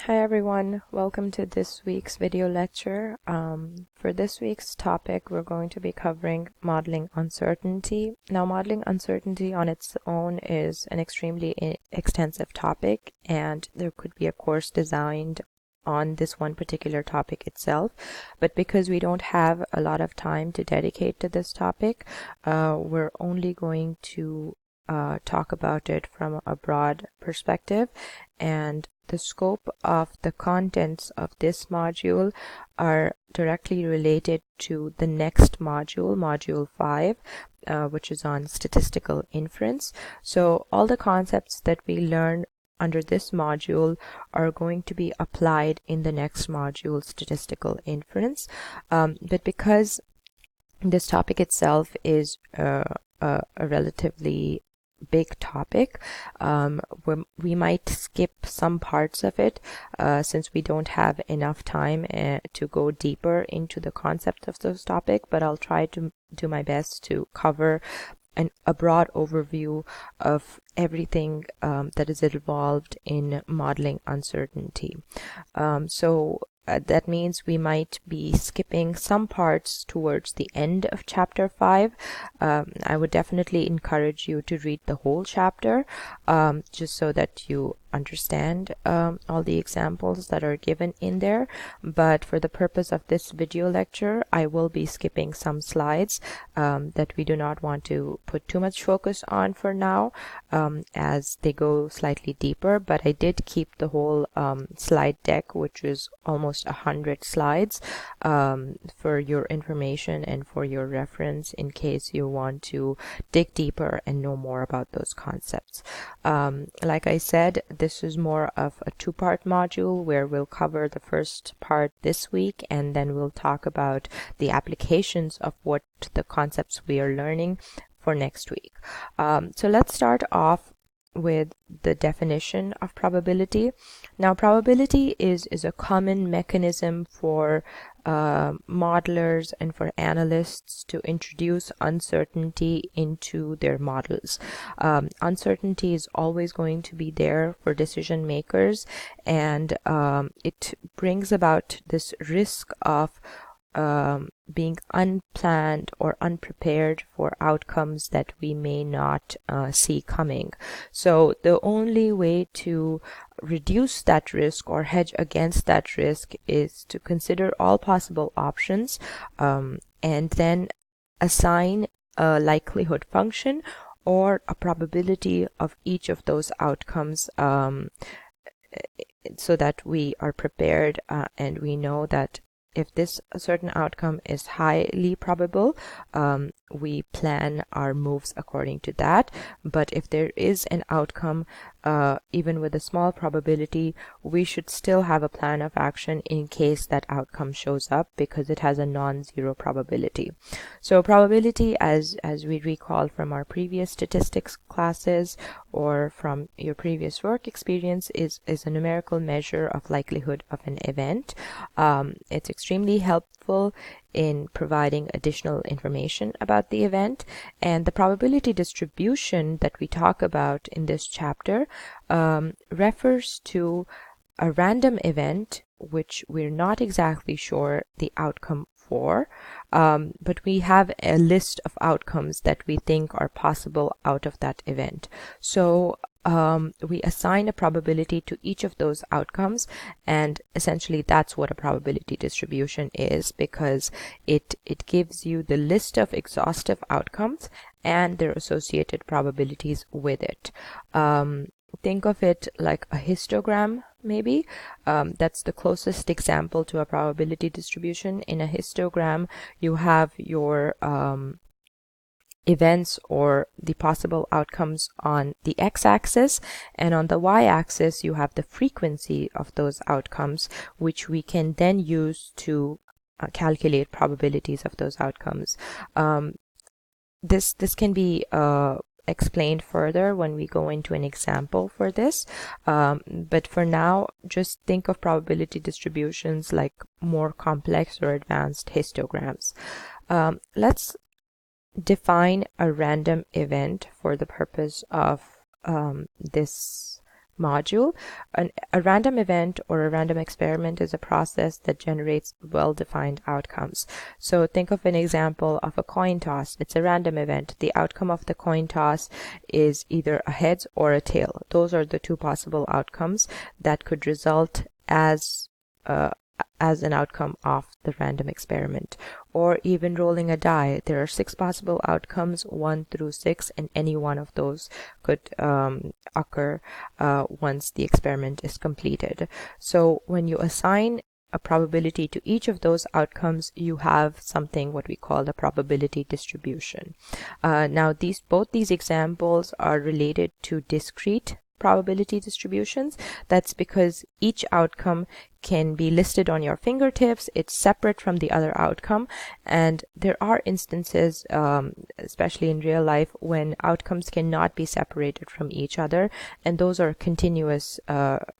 Hi everyone, welcome to this week's video lecture. For this week's topic, we're going to be covering modeling uncertainty. Now, modeling uncertainty on its own is an extremely extensive topic, and there could be a course designed on this one particular topic itself. But because we don't have a lot of time to dedicate to this topic, we're only going to talk about it from a broad perspective, and the scope of the contents of this module are directly related to the next module, module 5, which is on statistical inference. So all the concepts that we learn under this module are going to be applied in the next module, statistical inference. But because this topic itself is a relatively big topic, we might skip some parts of it since we don't have enough time to go deeper into the concept of this topic, but I'll try to do my best to cover a broad overview of everything that is involved in modeling uncertainty. That means we might be skipping some parts towards the end of chapter 5. I would definitely encourage you to read the whole chapter, just so that you understand all the examples that are given in there. But for the purpose of this video lecture, I will be skipping some slides that we do not want to put too much focus on for now, as they go slightly deeper. But I did keep the whole slide deck, which is almost 100 slides, for your information and for your reference in case you want to dig deeper and know more about those concepts. Like I said, this is more of a two-part module where we'll cover the first part this week, and then we'll talk about the applications of what the concepts we are learning for next week. So let's start off with the definition of probability. Now, probability is a common mechanism for modelers and for analysts to introduce uncertainty into their models. Uncertainty is always going to be there for decision makers, and it brings about this risk of being unplanned or unprepared for outcomes that we may not see coming. So the only way to reduce that risk or hedge against that risk is to consider all possible options, and then assign a likelihood function or a probability of each of those outcomes, so that we are prepared and we know that if this certain outcome is highly probable, we plan our moves according to that. But if there is an outcome, even with a small probability, we should still have a plan of action in case that outcome shows up, because it has a non-zero probability. So probability, as we recall from our previous statistics classes or from your previous work experience, is a numerical measure of likelihood of an event. It's extremely helpful in providing additional information about the event, and the probability distribution that we talk about in this chapter refers to a random event which we're not exactly sure the outcome for, but we have a list of outcomes that we think are possible out of that event. So we assign a probability to each of those outcomes, and essentially that's what a probability distribution is, because it gives you the list of exhaustive outcomes and their associated probabilities with it. Think of it like a histogram, maybe. That's the closest example to a probability distribution. In a histogram, you have your events or the possible outcomes on the x-axis, and on the y-axis you have the frequency of those outcomes, which we can then use to calculate probabilities of those outcomes. This can be explained further when we go into an example for this, but for now just think of probability distributions like more complex or advanced histograms. Let's define a random event for the purpose of this module. A random event or a random experiment is a process that generates well-defined outcomes. So think of an example of a coin toss. It's a random event. The outcome of the coin toss is either a heads or a tail. Those are the two possible outcomes that could result as an outcome of the random experiment. Or even rolling a die, there are 6 possible outcomes, 1 through 6, and any one of those could occur once the experiment is completed. So when you assign a probability to each of those outcomes, you have something what we call a probability distribution. Now both these examples are related to discrete probability distributions. That's because each outcome can be listed on your fingertips. It's separate from the other outcome, and there are instances, especially in real life, when outcomes cannot be separated from each other, and those are continuous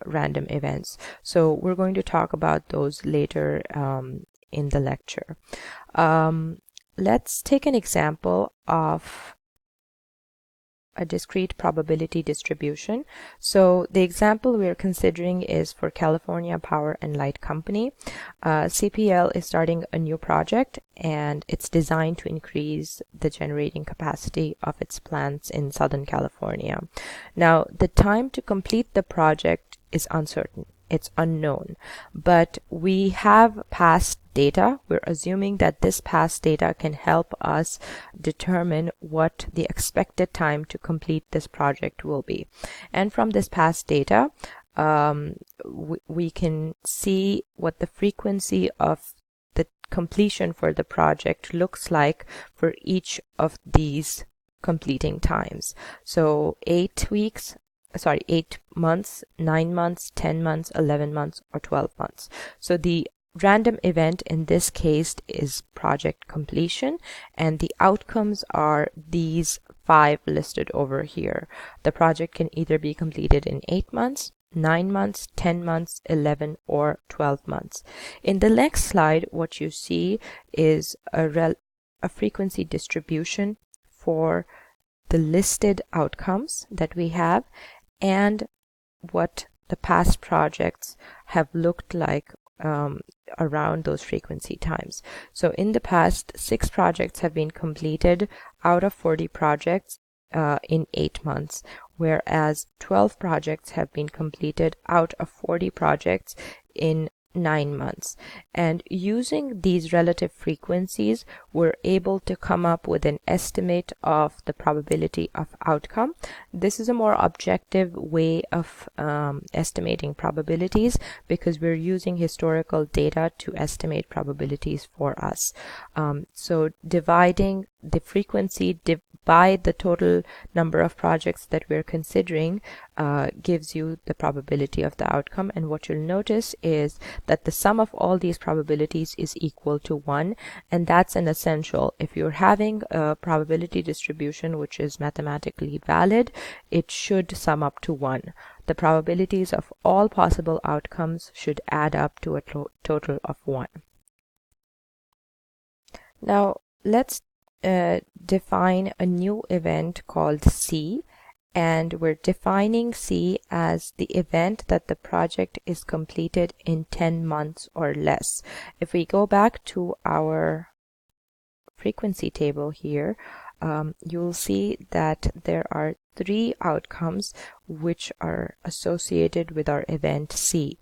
random events. So we're going to talk about those later in the lecture. Let's take an example of a discrete probability distribution. So the example we're considering is for California Power and Light Company. CPL is starting a new project, and it's designed to increase the generating capacity of its plants in Southern California. Now, the time to complete the project is uncertain. It's unknown, but we have past data. We're assuming that this past data can help us determine what the expected time to complete this project will be. And from this past data, we can see what the frequency of the completion for the project looks like for each of these completing times. So 8 months, 9 months, 10 months, 11 months, or 12 months. So the random event in this case is project completion, and the outcomes are these 5 listed over here. The project can either be completed in 8 months, 9 months, 10 months, 11, or 12 months. In the next slide, what you see is a frequency distribution for the listed outcomes that we have, and what the past projects have looked like around those frequency times. So in the past, 6 projects have been completed out of 40 projects in 8 months, whereas 12 projects have been completed out of 40 projects in 9 months. And using these relative frequencies, we're able to come up with an estimate of the probability of outcome. This is a more objective way of estimating probabilities, because we're using historical data to estimate probabilities for us. So dividing the frequency by the total number of projects that we're considering gives you the probability of the outcome. And what you'll notice is that the sum of all these probabilities is equal to 1, and that's an essential. If you're having a probability distribution which is mathematically valid, it should sum up to 1. The probabilities of all possible outcomes should add up to a total of 1. Now let's define a new event called C, and we're defining C as the event that the project is completed in 10 months or less. If we go back to our frequency table here, you'll see that there are 3 outcomes which are associated with our event C: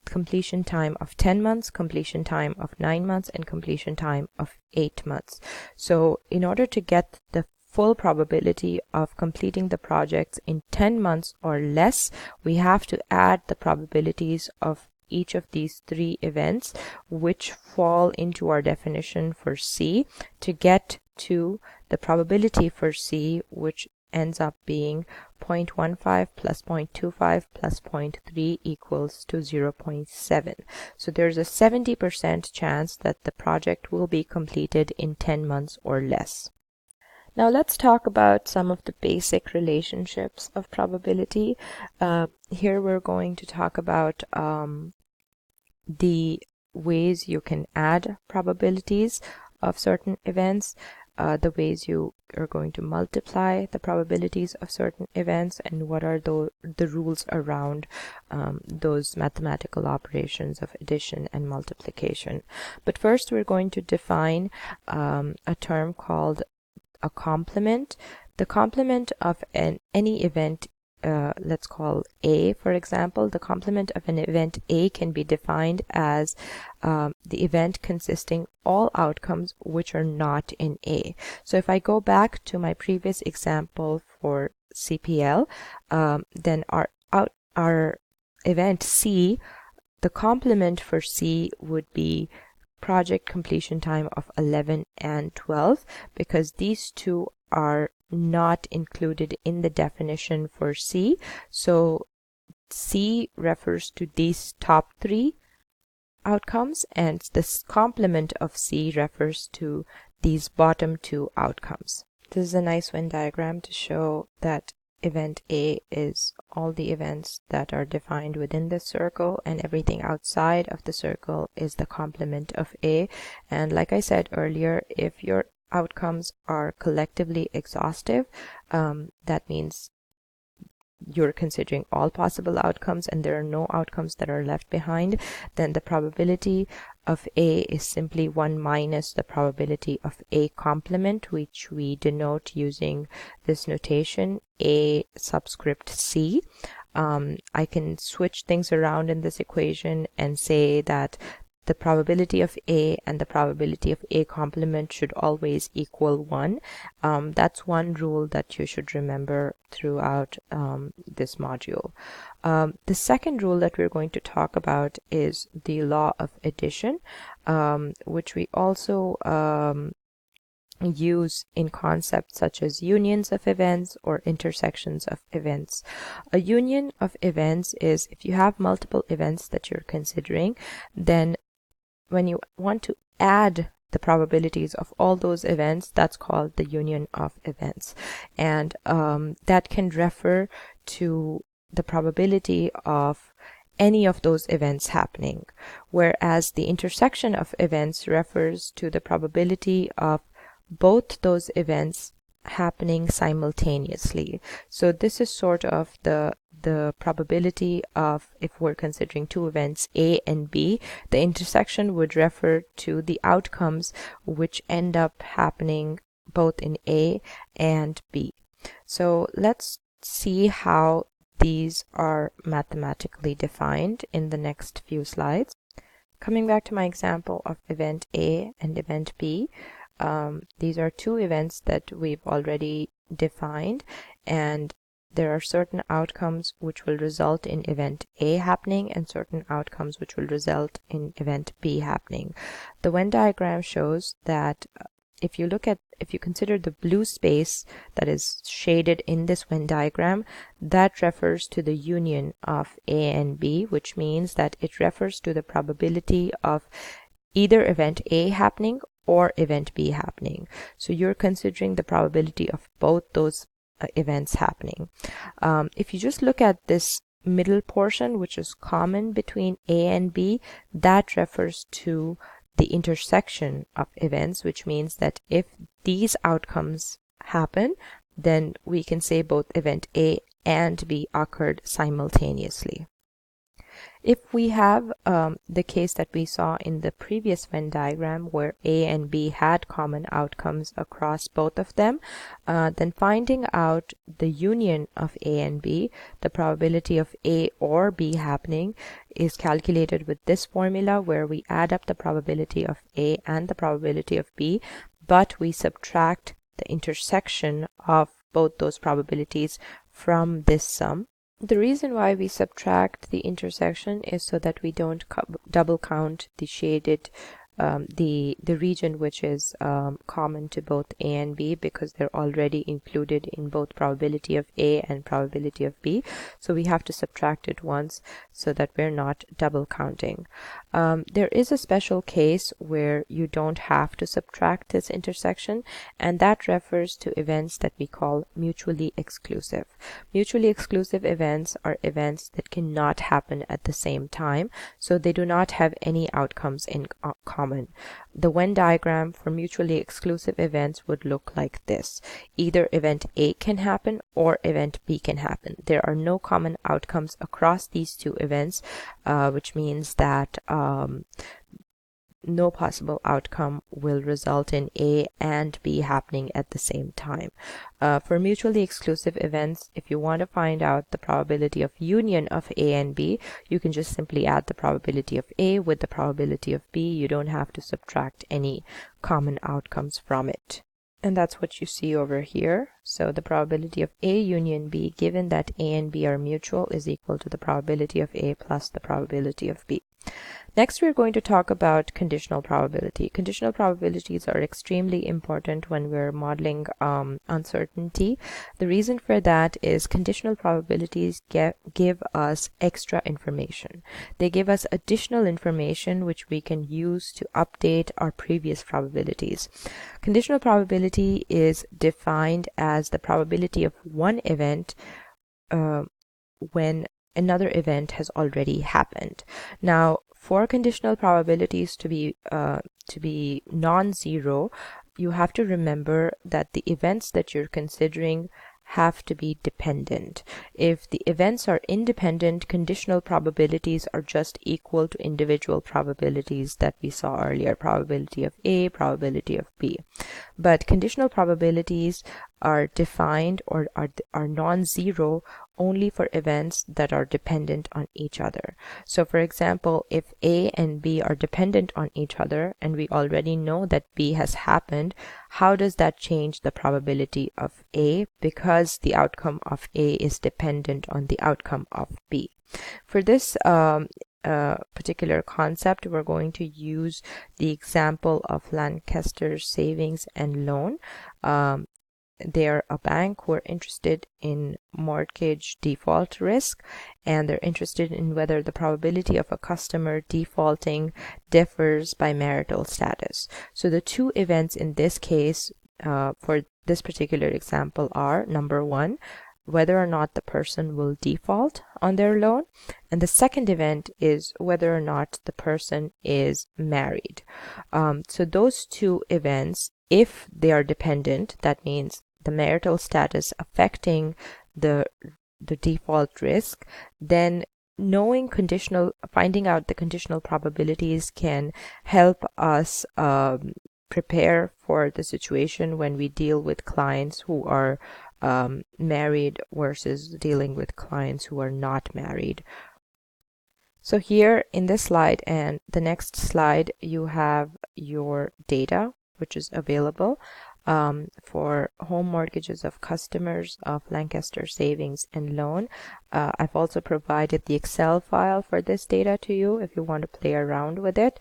completion time of 10 months, completion time of 9 months, and completion time of 8 months. So in order to get the full probability of completing the projects in 10 months or less, we have to add the probabilities of each of these 3 events which fall into our definition for C to get to the probability for C, which ends up being 0.15 plus 0.25 plus 0.3 equals to 0.7. So there's a 70% chance that the project will be completed in 10 months or less. Now let's talk about some of the basic relationships of probability. Here we're going to talk about the ways you can add probabilities of certain events. the ways you are going to multiply the probabilities of certain events, and what are the rules around those mathematical operations of addition and multiplication. But first we're going to define a term called a complement. The complement of any event, let's call A, for example. The complement of an event A can be defined as the event consisting all outcomes which are not in A. So if I go back to my previous example for CPL, then our event C, the complement for C would be project completion time of 11 and 12, because these two are not included in the definition for C. So C refers to these top three outcomes, and this complement of C refers to these bottom two outcomes. This is a nice Venn diagram to show that event A is all the events that are defined within the circle, and everything outside of the circle is the complement of A. And like I said earlier, if your outcomes are collectively exhaustive, that means you're considering all possible outcomes and there are no outcomes that are left behind, then the probability of A is simply 1 minus the probability of A complement, which we denote using this notation, A subscript C. I can switch things around in this equation and say that the probability of A and the probability of A complement should always equal 1. That's one rule that you should remember throughout this module. The second rule that we're going to talk about is the law of addition, which we also use in concepts such as unions of events or intersections of events. A union of events is if you have multiple events that you're considering, then when you want to add the probabilities of all those events, that's called the union of events. And that can refer to the probability of any of those events happening, whereas the intersection of events refers to the probability of both those events happening simultaneously. So this is sort of the probability of, if we're considering two events A and B, the intersection would refer to the outcomes which end up happening both in A and B. So let's see how these are mathematically defined in the next few slides. Coming back to my example of event A and event B, these are two events that we've already defined, and there are certain outcomes which will result in event A happening and certain outcomes which will result in event B happening. The Venn diagram shows that if you consider the blue space that is shaded in this Venn diagram, that refers to the union of A and B, which means that it refers to the probability of either event A happening or event B happening. So you're considering the probability of both those events happening. If you just look at this middle portion, which is common between A and B, that refers to the intersection of events, which means that if these outcomes happen, then we can say both event A and B occurred simultaneously. If we have the case that we saw in the previous Venn diagram where A and B had common outcomes across both of them, then finding out the union of A and B, the probability of A or B happening, is calculated with this formula where we add up the probability of A and the probability of B, but we subtract the intersection of both those probabilities from this sum. The reason why we subtract the intersection is so that we don't double count the shaded the region which is common to both A and B, because they're already included in both probability of A and probability of B. So we have to subtract it once so that we're not double counting. There is a special case where you don't have to subtract this intersection, and that refers to events that we call mutually exclusive. Mutually exclusive events are events that cannot happen at the same time, so they do not have any outcomes in common. common. The Venn diagram for mutually exclusive events would look like this. Either event A can happen or event B can happen. There are no common outcomes across these two events, which means that no possible outcome will result in A and B happening at the same time. For mutually exclusive events, if you want to find out the probability of union of A and B, you can just simply add the probability of A with the probability of B. You don't have to subtract any common outcomes from it. And that's what you see over here. So the probability of A union B, given that A and B are mutual, is equal to the probability of A plus the probability of B. Next, we're going to talk about conditional probability. Conditional probabilities are extremely important when we're modeling uncertainty. The reason for that is conditional probabilities give us extra information. They give us additional information which we can use to update our previous probabilities. Conditional probability is defined as the probability of one event when another event has already happened. Now, for conditional probabilities to be non-zero, you have to remember that the events that you're considering have to be dependent. If the events are independent, conditional probabilities are just equal to individual probabilities that we saw earlier, probability of A, probability of B. But conditional probabilities are defined or are non-zero only for events that are dependent on each other. So for example, if A and B are dependent on each other and we already know that B has happened, how does that change the probability of A? Because the outcome of A is dependent on the outcome of B. For this particular concept, we're going to use the example of Lancaster Savings and Loan. They're a bank who are interested in mortgage default risk, and they're interested in whether the probability of a customer defaulting differs by marital status. So the two events in this case for this particular example are, number one, whether or not the person will default on their loan, and the second event is whether or not the person is married. So those two events, if they are dependent, that means the marital status affecting the default risk, then finding out the conditional probabilities can help us prepare for the situation when we deal with clients who are married versus dealing with clients who are not married. So here in this slide and the next slide, you have your data which is available for home mortgages of customers of Lancaster Savings and Loan. I've also provided the Excel file for this data to you if you want to play around with it.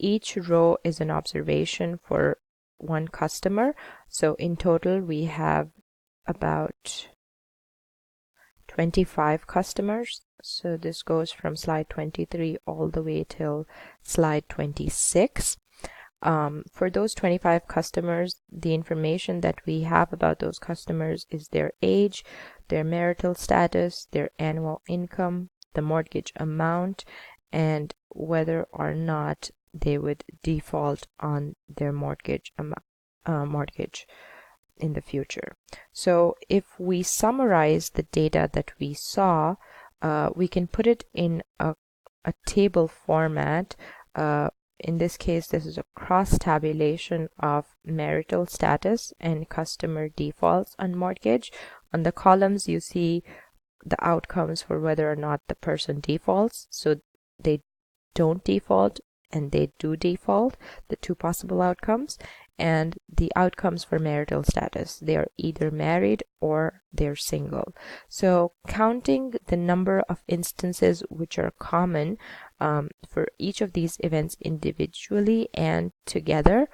Each row is an observation for one customer. So in total, we have about 25 customers. So this goes from slide 23 all the way till slide 26. For those 25 customers, the information that we have about those customers is their age, their marital status, their annual income, the mortgage amount, and whether or not they would default on their mortgage in the future. So if we summarize the data that we saw, we can put it in a table format. In this case, this is a cross tabulation of marital status and customer defaults on mortgage. On the columns, you see the outcomes for whether or not the person defaults. So they don't default and they do default, the two possible outcomes, and the outcomes for marital status. They are either married or they're single. So counting the number of instances which are common for each of these events individually and together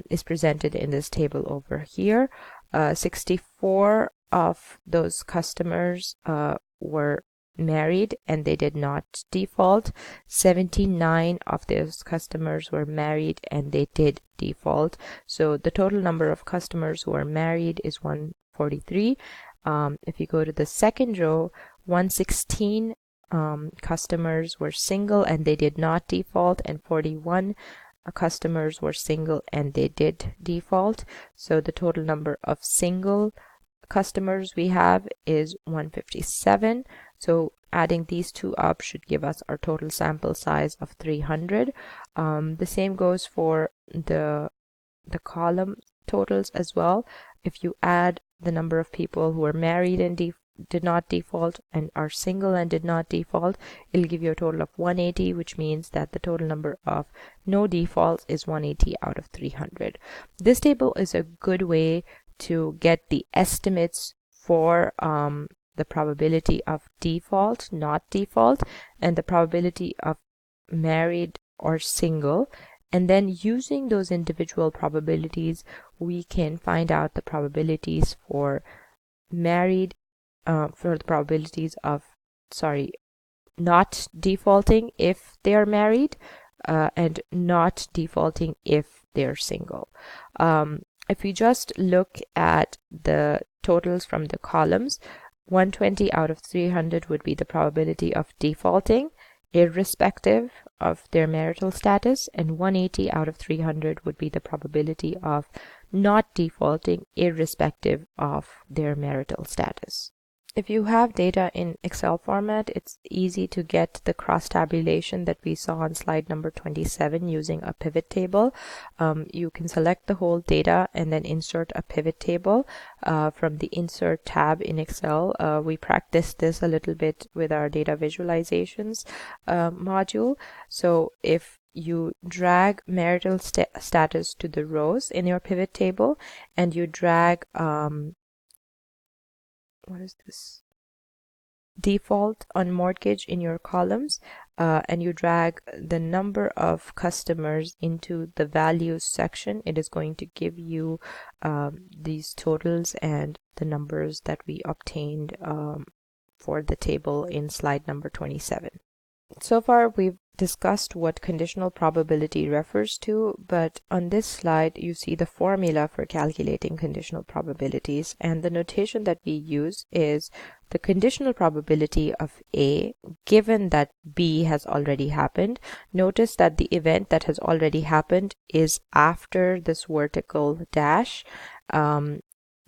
is presented in this table over here. 64 of those customers were married and they did not default. 79 of those customers were married and they did default. So the total number of customers who are married is 143. If you go to the second row, 116 customers were single and they did not default, and 41 customers were single and they did default. So the total number of single customers we have is 157. So adding these two up should give us our total sample size of 300. The same goes for the column totals as well. If you add the number of people who are married and did not default and are single and did not default, it'll give you a total of 180, which means that the total number of no defaults is 180 out of 300. This table is a good way to get the estimates for the probability of default, not default, and the probability of married or single. And then using those individual probabilities, we can find out the probabilities for married, for the probabilities of, not defaulting if they are married, and not defaulting if they're single. If we just look at the totals from the columns, 120 out of 300 would be the probability of defaulting, irrespective of their marital status, and 180 out of 300 would be the probability of not defaulting, irrespective of their marital status. If you have data in Excel format, it's easy to get the cross tabulation that we saw on slide number 27 using a pivot table. You can select the whole data and then insert a pivot table from the Insert tab in Excel. We practiced this a little bit with our data visualizations module. So if you drag marital status to the rows in your pivot table, and you drag what is this? Default on mortgage in your columns, and you drag the number of customers into the values section, it is going to give you these totals and the numbers that we obtained for the table in slide number 27. So far we've discussed what conditional probability refers to, but on this slide you see the formula for calculating conditional probabilities, and the notation that we use is the conditional probability of A given that B has already happened. Notice that the event that has already happened is after this vertical dash.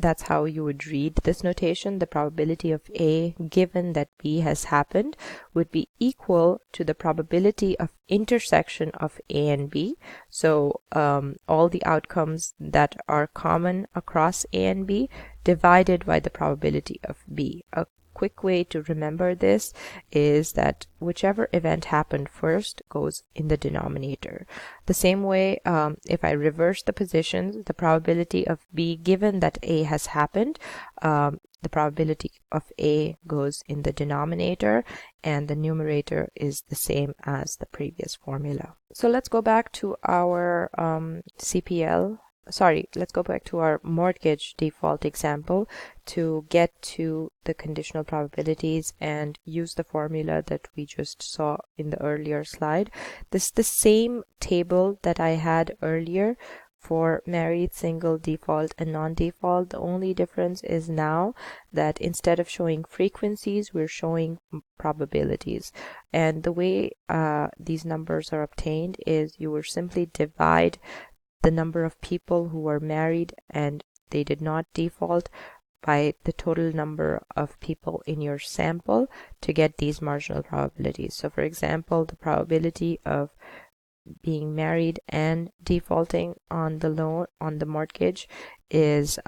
That's how you would read this notation. The probability of A given that B has happened would be equal to the probability of intersection of A and B. So all the outcomes that are common across A and B divided by the probability of B. A quick way to remember this is that whichever event happened first goes in the denominator. The same way, if I reverse the positions, the probability of B given that A has happened, the probability of A goes in the denominator, and the numerator is the same as the previous formula. So let's go back to our let's go back to our mortgage default example to get to the conditional probabilities and use the formula that we just saw in the earlier slide. This is the same table that I had earlier for married, single, default, and non-default. The only difference is now that instead of showing frequencies, we're showing probabilities. And the way these numbers are obtained is you will simply divide the number of people who were married and they did not default by the total number of people in your sample to get these marginal probabilities. So for example, the probability of being married and defaulting on the loan, on the mortgage, is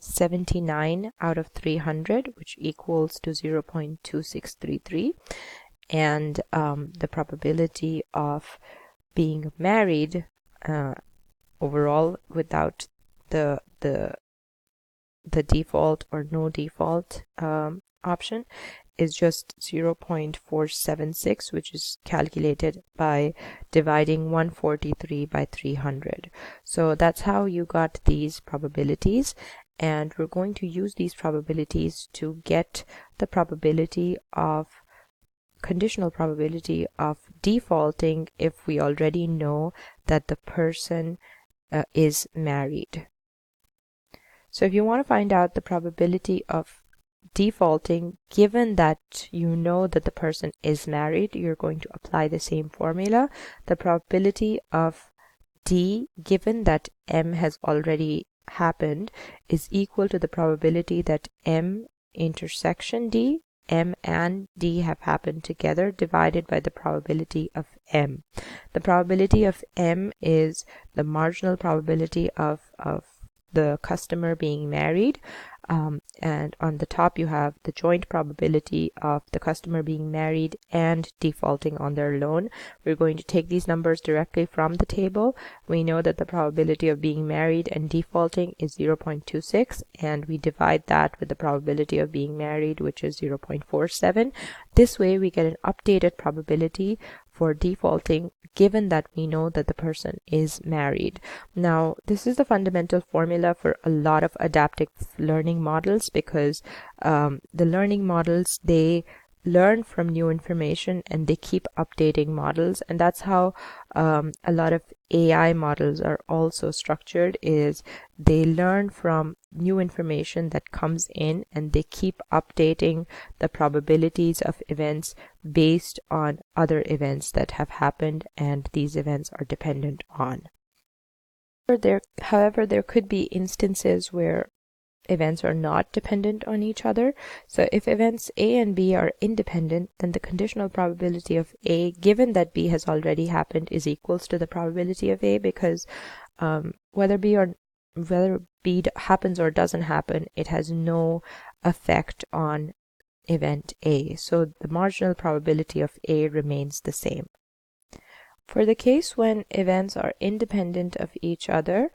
79 out of 300, which equals to 0.2633, and the probability of being married overall without the default or no default option is just 0.476, which is calculated by dividing 143 by 300. So that's how you got these probabilities, and we're going to use these probabilities to get the probability of conditional probability of defaulting if we already know that the person is married. So if you want to find out the probability of defaulting, given that you know that the person is married, you're going to apply the same formula. The probability of D, given that M has already happened, is equal to the probability that M intersection D, M and D have happened together, divided by the probability of M. The probability of M is the marginal probability of the customer being married, and on the top you have the joint probability of the customer being married and defaulting on their loan. We're going to take these numbers directly from the table. We know that the probability of being married and defaulting is 0.26, and we divide that with the probability of being married, which is 0.47. This way we get an updated probability for defaulting, given that we know that the person is married. Now, this is the fundamental formula for a lot of adaptive learning models, because the learning models, they learn from new information and they keep updating models, and that's how a lot of AI models are also structured, is they learn from new information that comes in and they keep updating the probabilities of events based on other events that have happened and these events are dependent on. However, there could be instances where events are not dependent on each other. So if events A and B are independent, then the conditional probability of A, given that B has already happened, is equals to the probability of A, because whether B happens or doesn't happen, it has no effect on event A. So the marginal probability of A remains the same. For the case when events are independent of each other,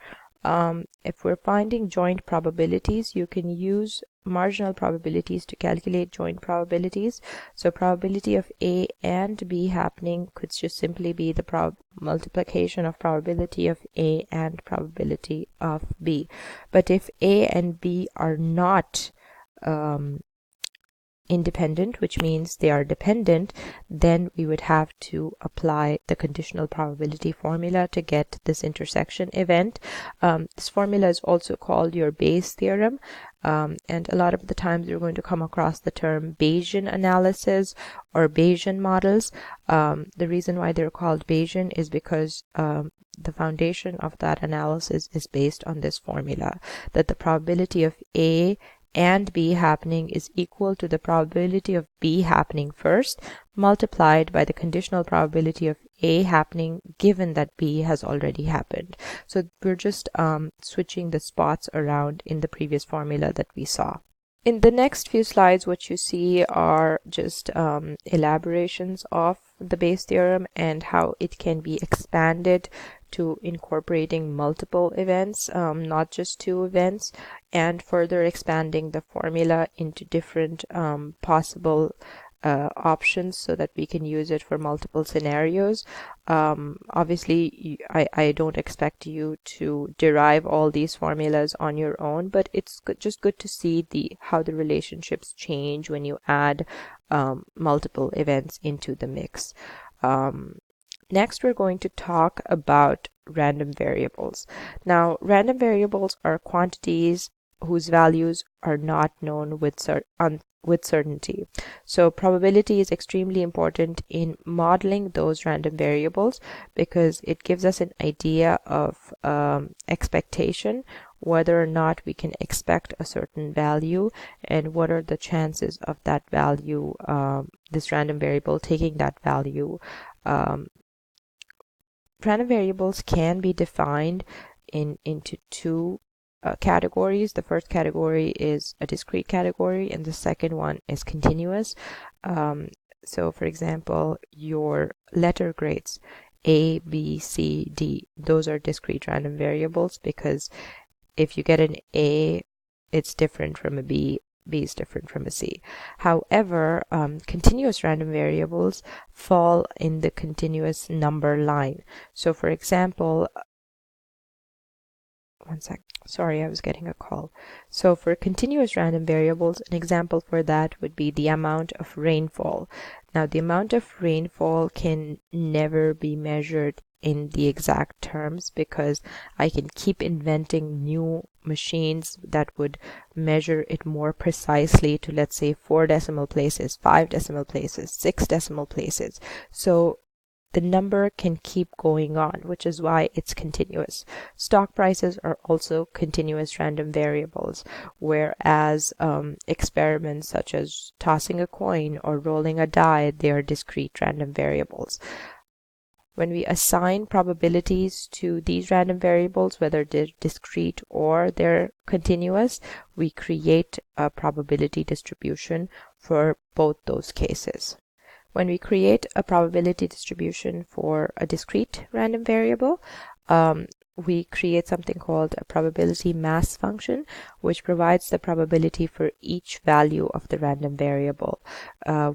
if we're finding joint probabilities, you can use marginal probabilities to calculate joint probabilities. So probability of A and B happening could just simply be the multiplication of probability of A and probability of B. But if A and B are not independent, which means they are dependent, then we would have to apply the conditional probability formula to get this intersection event. This formula is also called your Bayes theorem, and a lot of the times you're going to come across the term Bayesian analysis or Bayesian models. The reason why they're called Bayesian is because the foundation of that analysis is based on this formula, that the probability of A and B happening is equal to the probability of B happening first, multiplied by the conditional probability of A happening, given that B has already happened. So we're just switching the spots around in the previous formula that we saw. In the next few slides, what you see are just elaborations of the Bayes theorem and how it can be expanded to incorporating multiple events, not just two events, and further expanding the formula into different possible options so that we can use it for multiple scenarios. Obviously, I don't expect you to derive all these formulas on your own, but it's just good to see how the relationships change when you add multiple events into the mix. Next, we're going to talk about random variables. Now, random variables are quantities whose values are not known with certainty. So probability is extremely important in modeling those random variables, because it gives us an idea of expectation, whether or not we can expect a certain value and what are the chances of that value, this random variable taking that value. Random variables can be defined into two categories. The first category is a discrete category, and the second one is continuous. So for example, your letter grades A, B, C, D, those are discrete random variables, because if you get an A, it's different from a B. B is different from a C. However, continuous random variables fall in the continuous number line. So for example, one sec. Sorry, I was getting a call. So for continuous random variables, an example for that would be the amount of rainfall. Now, the amount of rainfall can never be measured in the exact terms, because I can keep inventing new machines that would measure it more precisely to, let's say, 4 decimal places, 5 decimal places, 6 decimal places. So the number can keep going on, which is why it's continuous. Stock prices are also continuous random variables, whereas experiments such as tossing a coin or rolling a die, they are discrete random variables. When we assign probabilities to these random variables, whether they're discrete or they're continuous, we create a probability distribution for both those cases. When we create a probability distribution for a discrete random variable, we create something called a probability mass function, which provides the probability for each value of the random variable.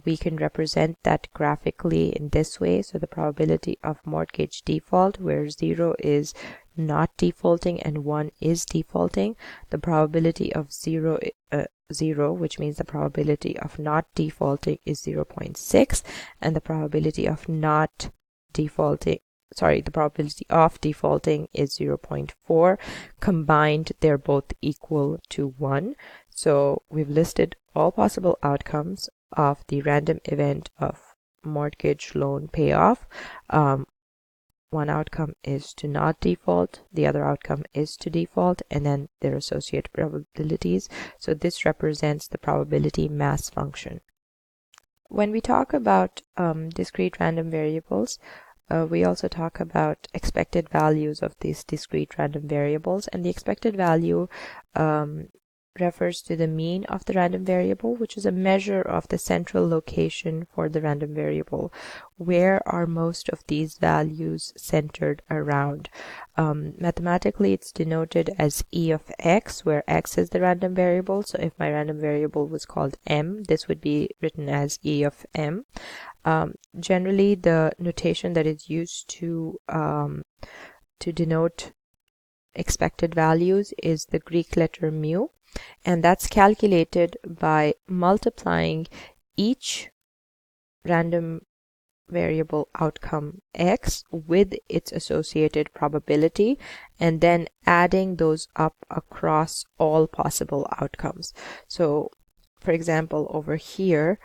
We can represent that graphically in this way. So the probability of mortgage default, where 0 is not defaulting and 1 is defaulting. The probability of 0, which means the probability of not defaulting, is 0.6, and the probability of not defaulting, the probability of defaulting is 0.4. Combined, they're both equal to 1. So we've listed all possible outcomes of the random event of mortgage loan payoff. One outcome is to not default, the other outcome is to default, and then their associated probabilities. So this represents the probability mass function. When we talk about discrete random variables, we also talk about expected values of these discrete random variables, and the expected value refers to the mean of the random variable, which is a measure of the central location for the random variable. Where are most of these values centered around? Mathematically, it's denoted as E of x, where x is the random variable. So if my random variable was called m, this would be written as E of m. Generally, the notation that is used to denote expected values is the Greek letter mu, and that's calculated by multiplying each random variable outcome x with its associated probability and then adding those up across all possible outcomes. So for example, over here,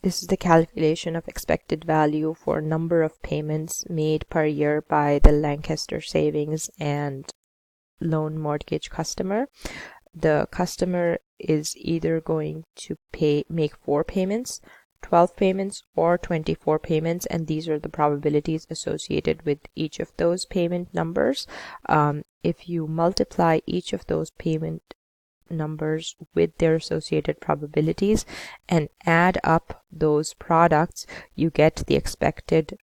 this is the calculation of expected value for number of payments made per year by the Lancaster Savings and Loan Mortgage customer. The customer is either going to make 4 payments, 12 payments, or 24 payments, and these are the probabilities associated with each of those payment numbers. If you multiply each of those payment numbers with their associated probabilities and add up those products, you get the expected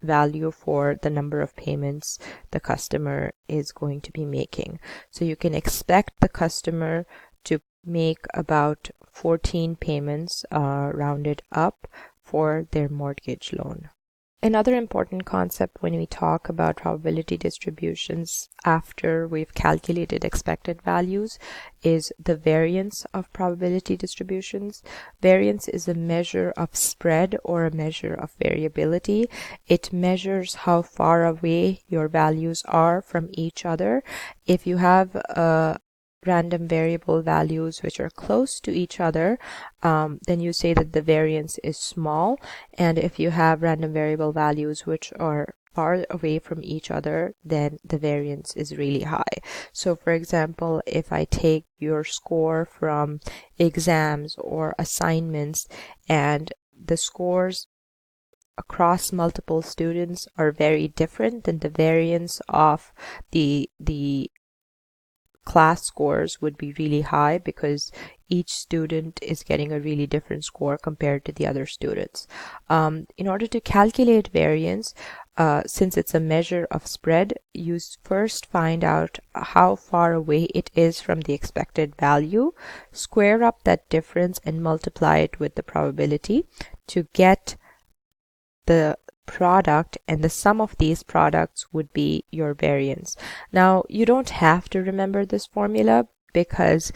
value for the number of payments the customer is going to be making. So you can expect the customer to make about 14 payments rounded up for their mortgage loan. Another important concept when we talk about probability distributions after we've calculated expected values is the variance of probability distributions. Variance is a measure of spread or a measure of variability. It measures how far away your values are from each other. If you have random variable values which are close to each other, then you say that the variance is small. And if you have random variable values which are far away from each other, then the variance is really high. So for example, if I take your score from exams or assignments and the scores across multiple students are very different, then the variance of the class scores would be really high because each student is getting a really different score compared to the other students. In order to calculate variance, since it's a measure of spread, you first find out how far away it is from the expected value, square up that difference and multiply it with the probability to get the product, and the sum of these products would be your variance. Now, you don't have to remember this formula because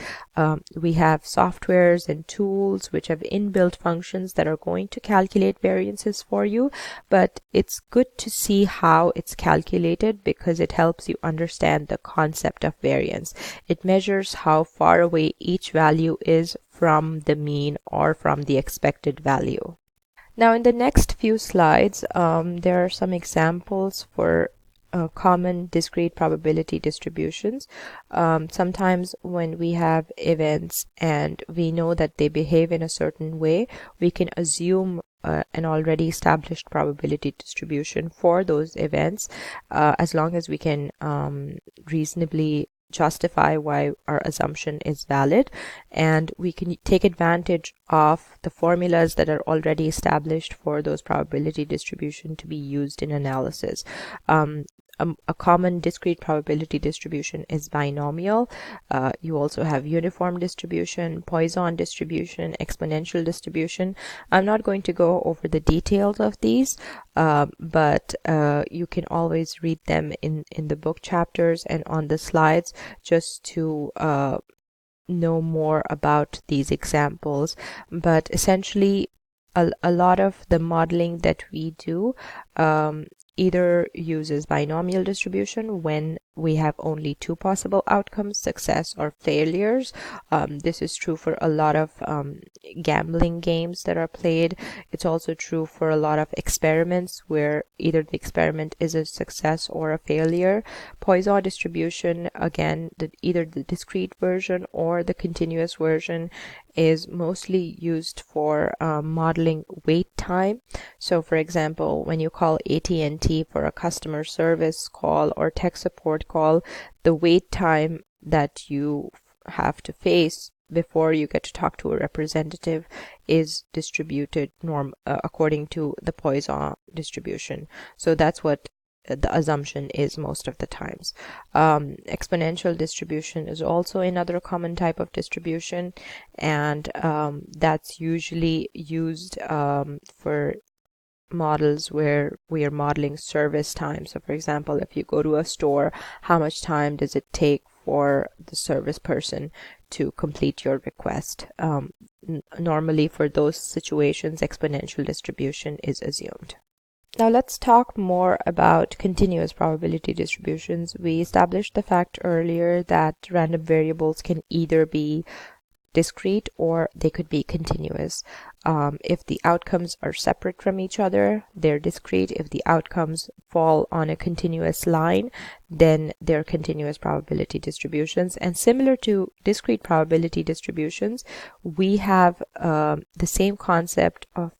we have softwares and tools which have inbuilt functions that are going to calculate variances for you, but it's good to see how it's calculated because it helps you understand the concept of variance. It measures how far away each value is from the mean or from the expected value. Now in the next few slides, there are some examples for common discrete probability distributions. Sometimes when we have events and we know that they behave in a certain way, we can assume an already established probability distribution for those events, as long as we can reasonably justify why our assumption is valid, and we can take advantage of the formulas that are already established for those probability distribution to be used in analysis. A common discrete probability distribution is binomial. You also have uniform distribution, Poisson distribution, exponential distribution. I'm not going to go over the details of these, but you can always read them in the book chapters and on the slides just to know more about these examples. But essentially, a lot of the modeling that we do either uses binomial distribution when we have only two possible outcomes, success or failures. This is true for a lot of gambling games that are played. It's also true for a lot of experiments where either the experiment is a success or a failure. Poisson distribution, again, either the discrete version or the continuous version, is mostly used for modeling wait time. So for example, when you call AT&T for a customer service call or tech support call, the wait time that you have to face before you get to talk to a representative is distributed according to the Poisson distribution. So that's what the assumption is most of the times. Exponential distribution is also another common type of distribution, and that's usually used for models where we are modeling service time. So for example, if you go to a store, how much time does it take for the service person to complete your request? Normally for those situations, exponential distribution is assumed. Now let's talk more about continuous probability distributions. We established the fact earlier that random variables can either be discrete or they could be continuous. If the outcomes are separate from each other, they're discrete. If the outcomes fall on a continuous line, then they're continuous probability distributions. And similar to discrete probability distributions, we have the same concept of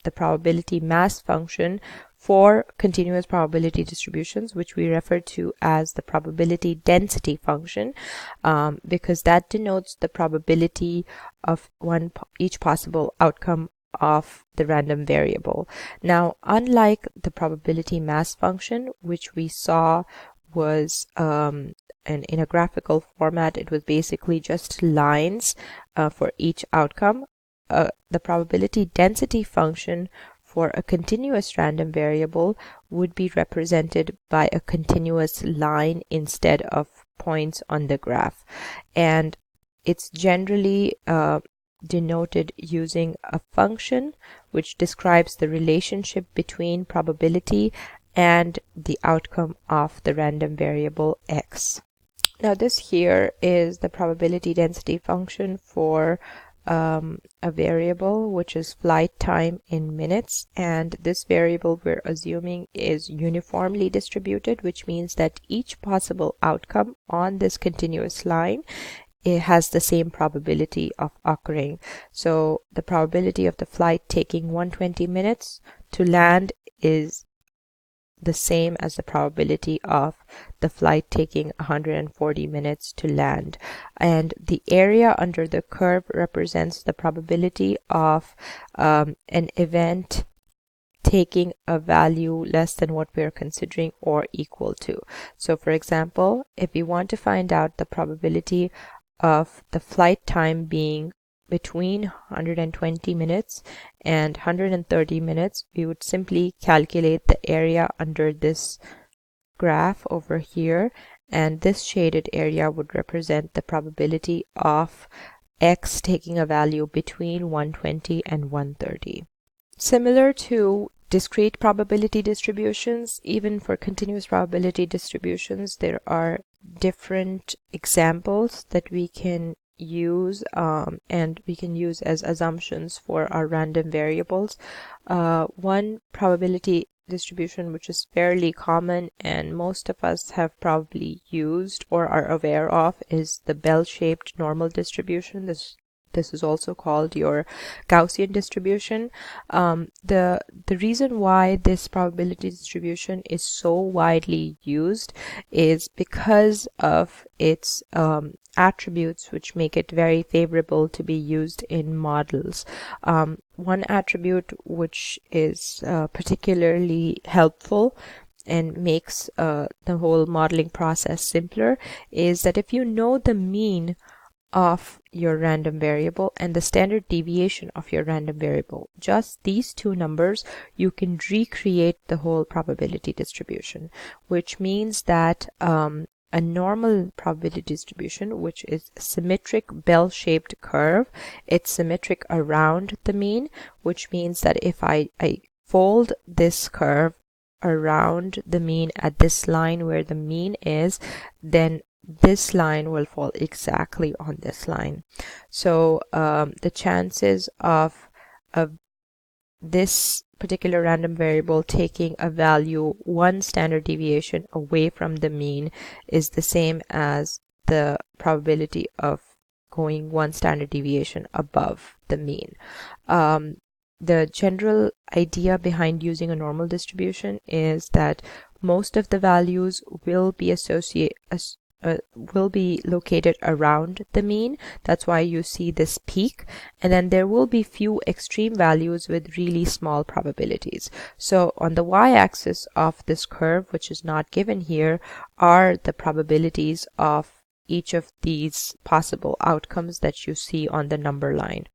the probability mass function for continuous probability distributions, which we refer to as the probability density function, because that denotes the probability of each possible outcome of the random variable. Now, unlike the probability mass function, which we saw was in a graphical format, it was basically just lines for each outcome. The probability density function for a continuous random variable would be represented by a continuous line instead of points on the graph. And it's generally denoted using a function which describes the relationship between probability and the outcome of the random variable x. Now this here is the probability density function for a variable which is flight time in minutes, and this variable we're assuming is uniformly distributed, which means that each possible outcome on this continuous line, it has the same probability of occurring. So the probability of the flight taking 120 minutes to land is the same as the probability of the flight taking 140 minutes to land. And the area under the curve represents the probability of an event taking a value less than what we're considering or equal to. So for example, if we want to find out the probability of the flight time being between 120 minutes and 130 minutes, we would simply calculate the area under this graph over here and this shaded area would represent the probability of x taking a value between 120 and 130. Similar to discrete probability distributions, even for continuous probability distributions, there are different examples that we can use and we can use as assumptions for our random variables. One probability distribution which is fairly common and most of us have probably used or are aware of is the bell-shaped normal distribution. This is also called your Gaussian distribution. The reason why this probability distribution is so widely used is because of its attributes which make it very favorable to be used in models. One attribute which is particularly helpful and makes the whole modeling process simpler is that if you know the mean of your random variable and the standard deviation of your random variable, just these two numbers, you can recreate the whole probability distribution, which means that a normal probability distribution, which is a symmetric bell-shaped curve, it's symmetric around the mean, which means that if I fold this curve around the mean at this line where the mean is, then this line will fall exactly on this line. So the chances of this particular random variable taking a value one standard deviation away from the mean is the same as the probability of going one standard deviation above the mean. The general idea behind using a normal distribution is that most of the values will be located around the mean. That's why you see this peak, and then there will be few extreme values with really small probabilities. So on the y-axis of this curve, which is not given here, are the probabilities of each of these possible outcomes that you see on the number line.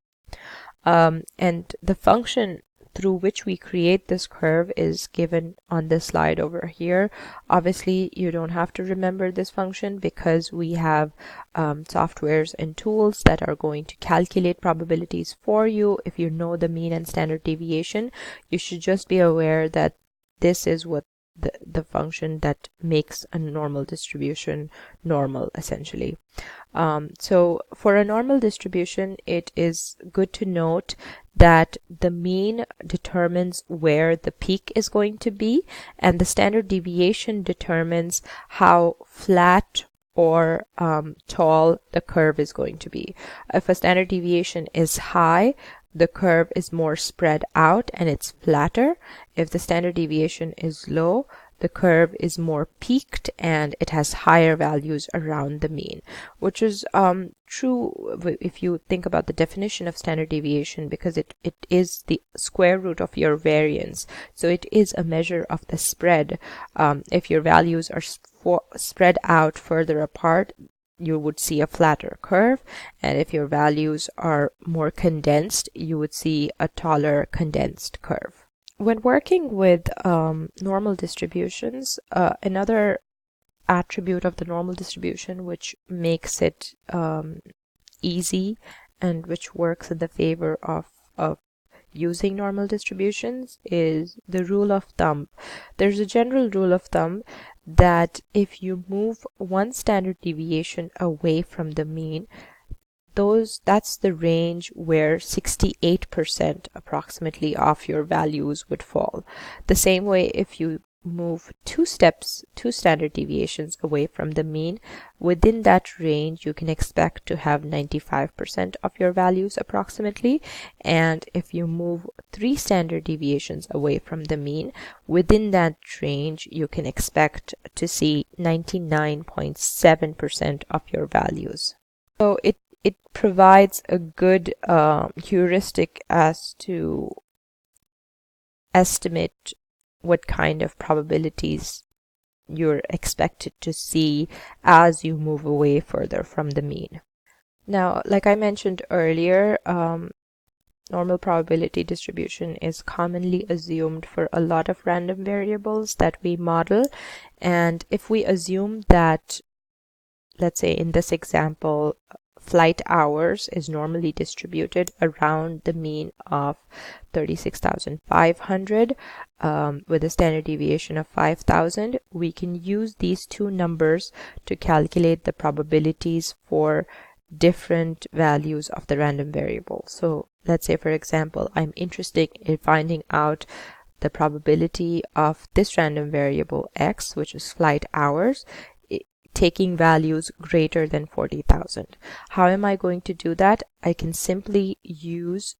And the function through which we create this curve is given on this slide over here. Obviously, you don't have to remember this function because we have softwares and tools that are going to calculate probabilities for you. If you know the mean and standard deviation, you should just be aware that this is what the function that makes a normal distribution normal, essentially. So for a normal distribution, it is good to note that the mean determines where the peak is going to be, and the standard deviation determines how flat or tall the curve is going to be. If a standard deviation is high, the curve is more spread out and it's flatter. If the standard deviation is low, the curve is more peaked and it has higher values around the mean, which is true if you think about the definition of standard deviation, because it is the square root of your variance. So it is a measure of the spread. If your values are spread out further apart, you would see a flatter curve, and if your values are more condensed, you would see a taller condensed curve. When working with normal distributions, another attribute of the normal distribution which makes it easy and which works in the favor of using normal distributions is the rule of thumb. There's a general rule of thumb that if you move one standard deviation away from the mean, that's the range where 68% approximately of your values would fall. The same way, if you move two standard deviations away from the mean, within that range you can expect to have 95% of your values approximately. And if you move 3 standard deviations away from the mean, within that range you can expect to see 99.7% of your values. So it provides a good heuristic as to estimate what kind of probabilities you're expected to see as you move away further from the mean. Now, like I mentioned earlier, normal probability distribution is commonly assumed for a lot of random variables that we model. And if we assume that, let's say in this example, flight hours is normally distributed around the mean of 36,500 with a standard deviation of 5,000, we can use these two numbers to calculate the probabilities for different values of the random variable. So let's say, for example, I'm interested in finding out the probability of this random variable x, which is flight hours, taking values greater than 40,000. How am I going to do that? I can simply use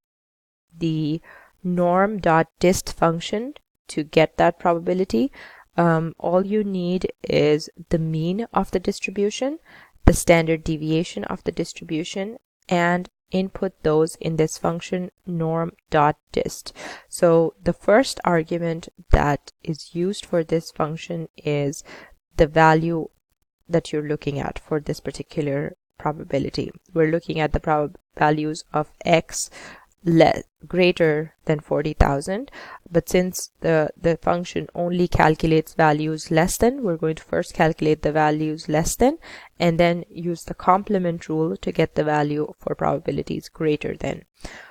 the norm.dist function to get that probability. All you need is the mean of the distribution, the standard deviation of the distribution, and input those in this function norm.dist. So the first argument that is used for this function is the value that you're looking at for this particular probability. We're looking at the values of x greater than 40,000, but since the function only calculates values less than, we're going to first calculate the values less than and then use the complement rule to get the value for probabilities greater than.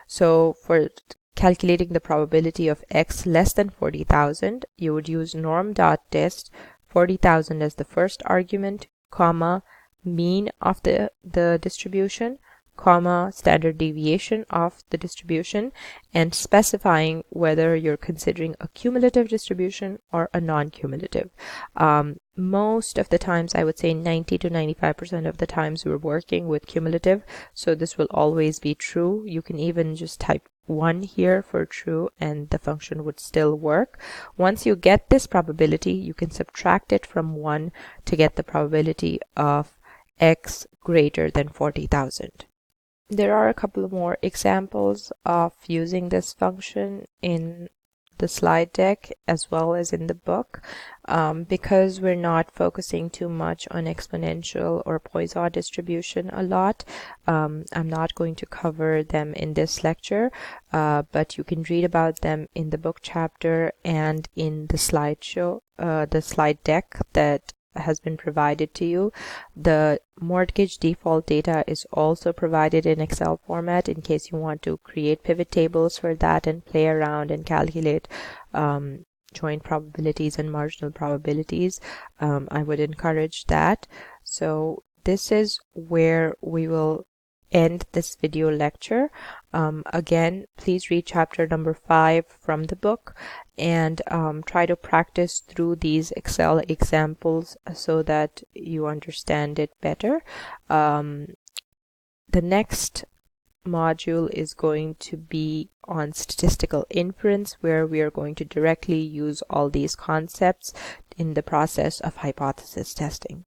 So for calculating the probability of x less than 40,000, you would use norm.dist 40,000 as the first argument, comma, mean of the distribution, comma, standard deviation of the distribution, and specifying whether you're considering a cumulative distribution or a non-cumulative. Most of the times, I would say 90 to 95% of the times, we're working with cumulative, so this will always be true. You can even just type 1 here for true and the function would still work. Once you get this probability, you can subtract it from 1 to get the probability of x greater than 40,000. There are a couple of more examples of using this function in the slide deck as well as in the book. Because we're not focusing too much on exponential or Poisson distribution a lot, I'm not going to cover them in this lecture, but you can read about them in the book chapter and in the slideshow, the slide deck that has been provided to you. The mortgage default data is also provided in Excel format in case you want to create pivot tables for that and play around and calculate joint probabilities and marginal probabilities. I would encourage that. So this is where we will end this video lecture. Again, please read chapter number 5 from the book and try to practice through these Excel examples so that you understand it better. The next module is going to be on statistical inference, where we are going to directly use all these concepts in the process of hypothesis testing.